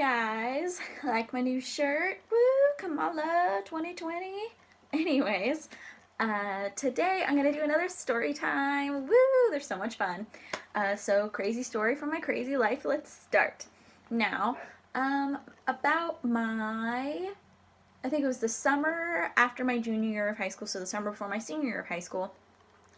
guys, like my new shirt? Woo, Kamala 2020. Anyways, today I'm gonna do another story time. Woo, they're so much fun. So crazy story from my crazy life. Let's start. Now, about my, I think it was the summer after my junior year of high school, so the summer before my senior year of high school,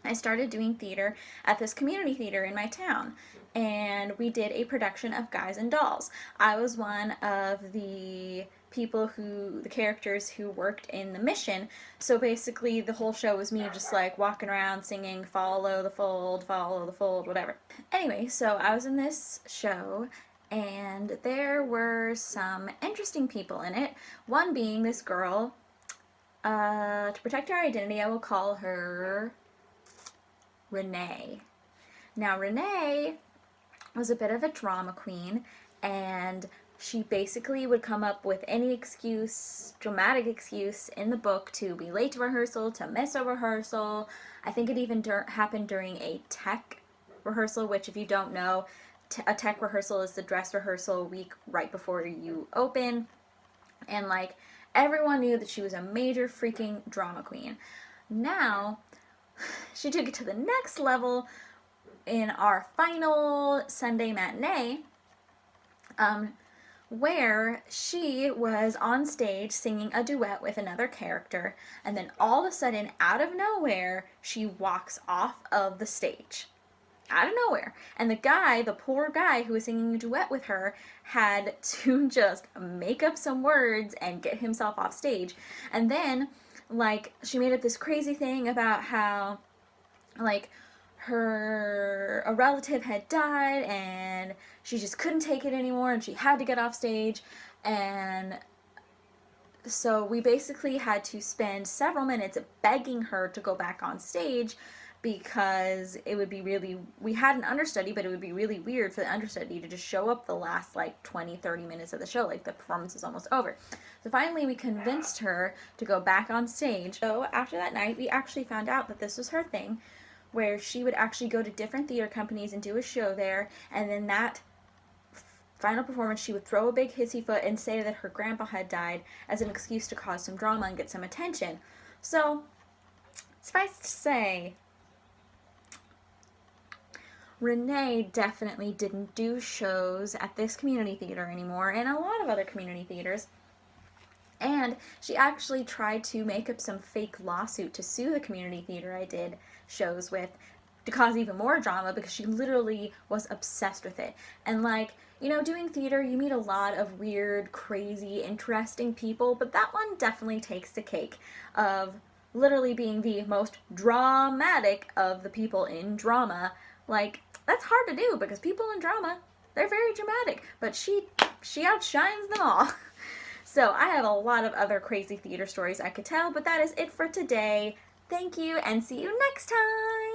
I started doing theater at this community theater in my town, and we did a production of Guys and Dolls. I was one of the the characters who worked in the mission, so basically the whole show was me just like walking around singing follow the fold, whatever. Anyway, so I was in this show, and there were some interesting people in it, one being this girl. To protect her identity, I will call her Renee. Now, Renee was a bit of a drama queen, and she basically would come up with any excuse, dramatic excuse in the book to be late to rehearsal, to miss a rehearsal. I think it even happened during a tech rehearsal, which, if you don't know, a tech rehearsal is the dress rehearsal week right before you open, and like everyone knew that she was a major freaking drama queen. Now, she took it to the next level in our final Sunday matinee, where she was on stage singing a duet with another character, and then all of a sudden, out of nowhere, she walks off of the stage. Out of nowhere. And the poor guy who was singing a duet with her, had to just make up some words and get himself off stage. And then, like, she made up this crazy thing about how, like, a relative had died and she just couldn't take it anymore and she had to get off stage. And so we basically had to spend several minutes begging her to go back on stage, because it would be really, we had an understudy, but it would be really weird for the understudy to just show up the last like 20-30 minutes of the show, like the performance is almost over. So finally we convinced her to go back on stage. So after that night, we actually found out that this was her thing, where she would actually go to different theater companies and do a show there, and then that final performance she would throw a big hissy fit and say that her grandpa had died as an excuse to cause some drama and get some attention. So suffice to say, Renee definitely didn't do shows at this community theater anymore, and a lot of other community theaters. And she actually tried to make up some fake lawsuit to sue the community theater I did shows with, to cause even more drama, because she literally was obsessed with it. And like, you know, doing theater, you meet a lot of weird, crazy, interesting people, but that one definitely takes the cake of literally being the most dramatic of the people in drama. Like, that's hard to do, because people in drama, they're very dramatic, but she outshines them all. So I have a lot of other crazy theater stories I could tell, but that is it for today. Thank you, and see you next time!